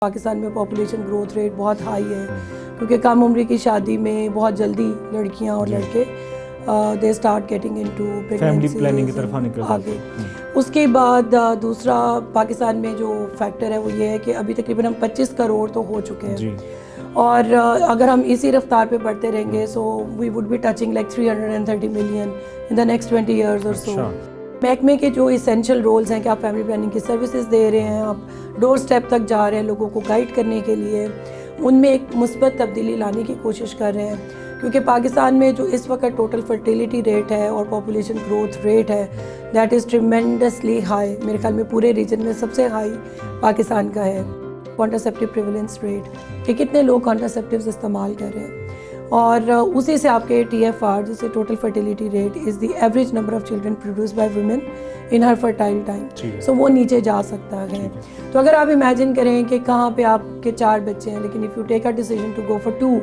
پاکستان میں population growth rate بہت high ہے کیونکہ کم عمری کی شادی میں بہت جلدی لڑکیاں اور لڑکے they start getting into family planning کی طرف آگے. اس کے بعد دوسرا پاکستان میں جو فیکٹر ہے وہ یہ ہے کہ ابھی تقریباً ہم 25 کروڑ تو ہو چکے ہیں اور اگر ہم اسی رفتار پہ بڑھتے رہیں گے so we would be touching like 330 million in the next 20 years اور سو. محکمے کے جو اسینشیل رولز ہیں کہ آپ فیملی پلاننگ کی سروسز دے رہے ہیں, آپ ڈور سٹیپ تک جا رہے ہیں لوگوں کو گائیڈ کرنے کے لیے, ان میں ایک مثبت تبدیلی لانے کی کوشش کر رہے ہیں کیونکہ پاکستان میں جو اس وقت ٹوٹل فرٹیلیٹی ریٹ ہے اور پاپولیشن گروتھ ریٹ ہے دیٹ از ٹریمینڈسلی ہائی. میرے خیال میں پورے ریجن میں سب سے ہائی پاکستان کا ہے. کانٹراسیپٹیو پریویلنس ریٹ کہ کتنے لوگ کانٹراسیپٹیوز استعمال کر رہے ہیں اور اسی سے آپ کے TFR جسے total fertility rate is the average number of children produce by women in her fertile time, so وہ نیچے جا سکتا ہے. تو اگر آپ امیجن کریں کہ کہاں پہ آپ کے 4 بچے ہیں لیکن if you take a decision to go for 2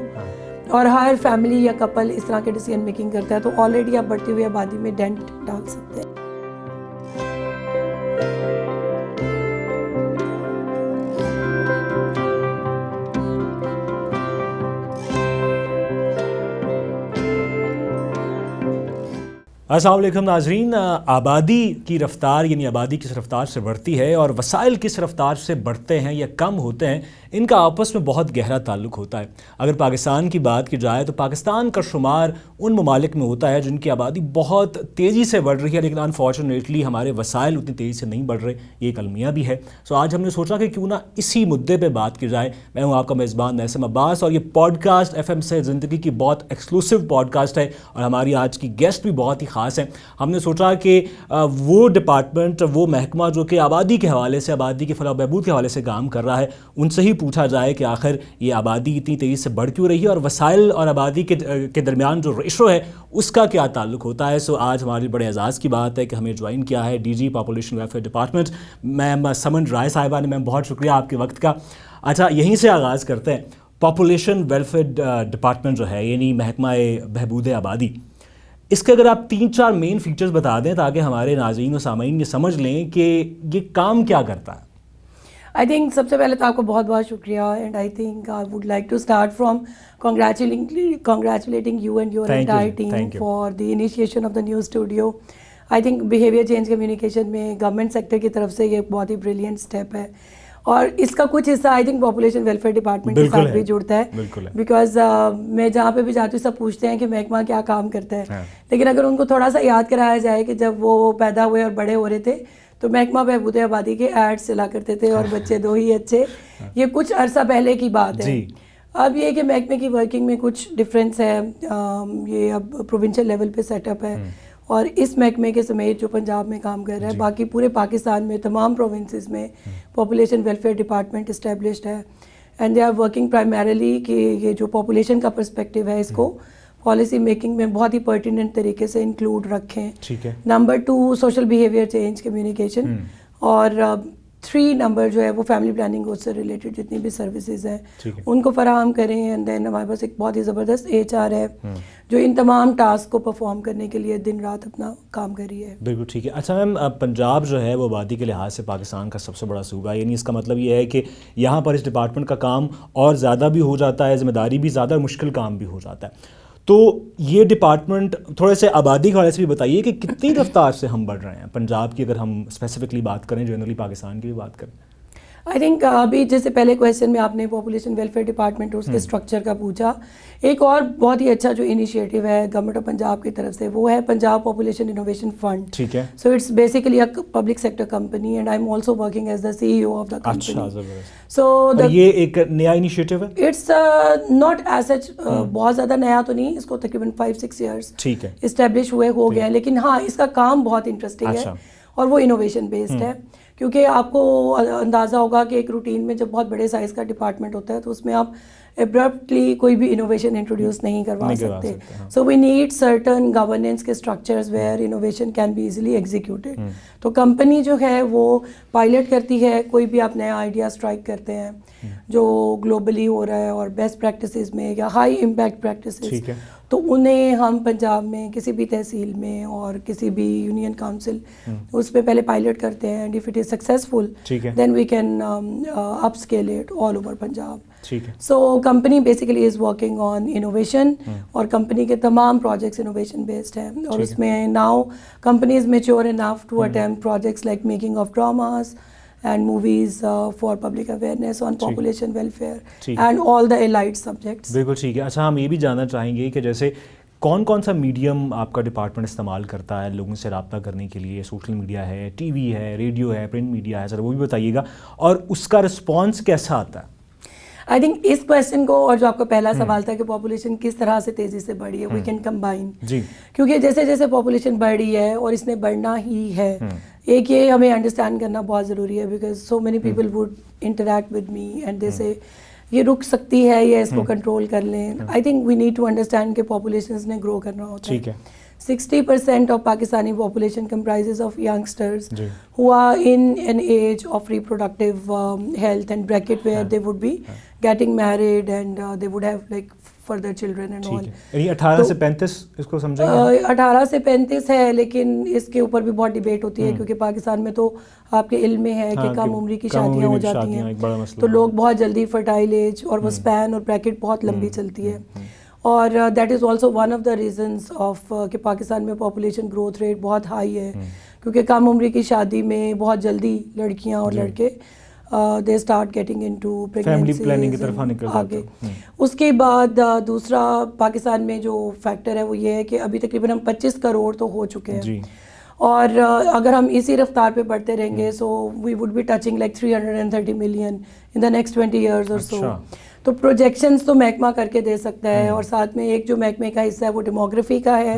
اور ہر فیملی یا کپل اس طرح کے ڈیسیژن میکنگ کرتا ہے تو آلریڈی آپ بڑھتی ہوئی آبادی میں ڈینٹ ڈال سکتے ہیں. السلام علیکم ناظرین. آبادی کی رفتار یعنی آبادی کس رفتار سے بڑھتی ہے اور وسائل کس رفتار سے بڑھتے ہیں یا کم ہوتے ہیں, ان کا آپس میں بہت گہرا تعلق ہوتا ہے. اگر پاکستان کی بات کی جائے تو پاکستان کا شمار ان ممالک میں ہوتا ہے جن کی آبادی بہت تیزی سے بڑھ رہی ہے لیکن انفارچونیٹلی ہمارے وسائل اتنی تیزی سے نہیں بڑھ رہے. یہ ایک المیہ بھی ہے. سو آج ہم نے سوچا کہ کیوں نہ اسی مدعے پہ بات کی جائے. میں ہوں آپ کا میزبان نیسم عباس اور یہ پوڈ کاسٹ FM سے زندگی کی بہت ایکسکلوسیو پوڈ کاسٹ ہے اور ہماری آج کی گیسٹ بھی بہت ہی خاص ہیں. ہم نے سوچا کہ وہ ڈپارٹمنٹ, وہ محکمہ جو کہ آبادی کے حوالے سے, آبادی کے فلاح و بہبود کے حوالے سے کام کر رہا ہے, ان سے ہی پوچھا جائے کہ آخر یہ آبادی اتنی تیزی سے بڑھ کیوں رہی ہے اور وسائل اور آبادی کے درمیان جو ریشو ہے اس کا کیا تعلق ہوتا ہے. سو آج ہماری بڑے اعزاز کی بات ہے کہ ہمیں جوائن کیا ہے DG پاپولیشن ویلفیئر ڈپارٹمنٹ میم سمن رائے صاحبہ نے. میم بہت شکریہ آپ کے وقت کا. اچھا, یہیں سے آغاز کرتے ہیں. پاپولیشن ویلفیئر ڈپارٹمنٹ جو ہے یعنی محکمہ بہبود آبادی, اس کے اگر آپ 3-4 مین فیچرز بتا دیں تاکہ ہمارے ناظرین و سامعین یہ سمجھ لیں کہ یہ کام کیا کرتا ہے. آئی تھنک سب سے پہلے تو آپ کو بہت بہت شکریہ and I think I would like to start from congratulating you and your entire team for the initiation of the new studio. I think behavior change communication میں گورنمنٹ سیکٹر کی طرف سے یہ بہت ہی بریلینٹ اسٹیپ ہے اور اس کا کچھ حصہ I think population welfare department کے ساتھ بھی جڑتا ہے بیکاز میں جہاں پہ بھی جاتی ہوں سب پوچھتے ہیں کہ محکمہ کیا کام کرتا ہے, لیکن اگر ان کو تھوڑا سا یاد کرایا جائے کہ جب وہ پیدا ہوئے اور بڑے ہو رہے تھے تو محکمہ بہبود آبادی کے ایڈ چلا کرتے تھے اور بچے 2 ہی اچھے. یہ کچھ عرصہ پہلے کی بات ہے. اب یہ کہ محکمے کی ورکنگ میں کچھ ڈفرینس ہے. یہ اب پروونشل لیول پہ سیٹ اپ ہے اور اس محکمے کے سمیت جو پنجاب میں کام کر رہا ہے, باقی پورے پاکستان میں تمام پروونسز میں پاپولیشن ویلفیئر ڈپارٹمنٹ اسٹیبلشڈ ہے and they are working primarily کہ یہ جو پاپولیشن کا پرسپیکٹیو ہے اس کو پالیسی میکنگ میں بہت ہی پرٹیننٹ طریقے سے انکلوڈ رکھیں. Number 2 social behaviour change communication اور 3 نمبر جو ہے وہ فیملی پلاننگ اس سے ریلیٹڈ جتنی بھی سروسز ہیں ان کو فراہم کریں. اینڈ دین ہمارے پاس ایک بہت ہی زبردست HR ہے جو ان تمام ٹاسک کو پرفارم کرنے کے لیے دن رات اپنا کام کر رہی ہے. بالکل ٹھیک ہے. اچھا میم, پنجاب جو ہے وہ آبادی کے لحاظ سے پاکستان کا سب سے بڑا صوبہ ہے, یعنی اس کا مطلب یہ ہے کہ یہاں پر اس ڈپارٹمنٹ کا کام اور زیادہ بھی ہو جاتا ہے, ذمہ داری بھی زیادہ, مشکل کام بھی ہو جاتا ہے. تو یہ ڈپارٹمنٹ تھوڑے سے آبادی کے حوالے سے بھی بتائیے کہ کتنی رفتار سے ہم بڑھ رہے ہیں پنجاب کی, اگر ہم اسپیسیفکلی بات کریں, جنرلی پاکستان کی بھی بات کریں. آئی تھنک ابھی جیسے پہلے کویشچن میں آپ نے پاپولیشن ویلفیئر ڈپارٹمنٹ اور اس کے اسٹرکچر کا پوچھا, ایک اور بہت ہی اچھا جو انیشیٹو ہے گورنمنٹ آف پنجاب کی طرف سے وہ ہے پنجاب پاپولیشن انوویشن فنڈ. ٹھیک ہے. So it's basically public sector company and I am also working as the CEO of the company. So یہ ایک نیا انیشیٹو ہے. اٹس ناٹ ایز سچ بہت زیادہ نیا تو نہیں, اس کو تقریباً 5-6 ایئرس ٹھیک ہے اسٹیبلش ہوئے ہو گئے ہیں, لیکن ہاں اس کا کام بہت انٹرسٹنگ ہے اور وہ انوویشن بیسڈ ہے کیونکہ آپ کو اندازہ ہوگا کہ ایک روٹین میں جب بہت بڑے سائز کا ڈپارٹمنٹ ہوتا ہے تو اس میں آپ ابرپٹلی کوئی بھی انوویشن انٹروڈیوس نہیں کروا سکتے. So we need certain governance کے structures where innovation can be easily executed. تو کمپنی جو ہے وہ پائلٹ کرتی ہے, کوئی بھی آپ نیا آئیڈیا اسٹرائک کرتے ہیں جو گلوبلی ہو رہا ہے اور بیسٹ پریکٹسز میں یا ہائی امپیکٹ پریکٹسز, ٹھیک ہے, تو انہیں ہم پنجاب میں کسی بھی تحصیل میں اور کسی بھی یونین کاؤنسل اس پہ پہلے پائلٹ کرتے ہیں, and if it is successful then we can upscale it all over Punjab. ٹھیک ہے. So company basically is working on innovation, اور کمپنی کے تمام پروجیکٹس انوویشن بیسڈ ہیں, اور اس میں now company is mature enough to attempt projects like making of dramas and movies for public awareness on population welfare and all the allied subjects. بالکل ٹھیک ہے. اچھا, ہم یہ بھی جاننا چاہیں گے کہ جیسے کون کون سا میڈیم آپ کا ڈپارٹمنٹ استعمال کرتا ہے لوگوں سے رابطہ کرنے کے لیے؟ سوشل میڈیا ہے, ٹی وی ہے, ریڈیو ہے, پرنٹ میڈیا ہے, سر وہ بھی بتائیے گا, اور اس کا رسپانس کیسا آتا ہے؟ آئی تھنک اس کویشچن کو, اور جو آپ کا پہلا سوال تھا کہ پاپولیشن کس طرح سے تیزی سے بڑھی ہے, وی کین کمبائن, کیونکہ جیسے جیسے پاپولیشن بڑھی ہے اور اس نے بڑھنا ہی ہے, ایک یہ ہمیں انڈرسٹینڈ کرنا بہت ضروری ہے, because so many people would interact with me and they سے یہ رک سکتی ہے یا اس کو کنٹرول کر لیں. I think we need to understand کہ پاپولیشنز نے گرو کرنا ہوتا ہے. 60% of Pakistani population comprises of youngsters who are in an age of reproductive health and bracket where they would be getting married and they would have like further children and all. یعنی 18 سے 35 اس کو سمجھیں گے؟ 18 سے 35 ہے, لیکن اس کے اوپر بھی بہت ڈیبیٹ ہوتی ہے, کیونکہ پاکستان میں تو آپ کے علم میں ہے کہ کم عمری کی شادیاں ہو جاتی ہیں, تو لوگ بہت جلدی فرٹائل ایج اور وہ اسپین اور بریکٹ بہت لمبی چلتی ہے, اور that is also one of the reasons of کہ پاکستان میں پاپولیشن گروتھ ریٹ بہت ہائی ہے, کیونکہ کم عمری کی شادی میں بہت جلدی لڑکیاں اور لڑکے they start getting into pregnancy آگے. اس کے بعد دوسرا پاکستان میں جو فیکٹر ہے وہ یہ ہے کہ ابھی تقریباً ہم 25 کروڑ تو ہو چکے ہیں, اور اگر ہم اسی رفتار پہ بڑھتے رہیں گے so we would be touching like 330 million in the next 20 years اور سو. تو پروجیکشنز تو محکمہ کر کے دے سکتا ہے, اور ساتھ میں ایک جو محکمے کا حصہ ہے وہ ڈیموگرافی کا ہے,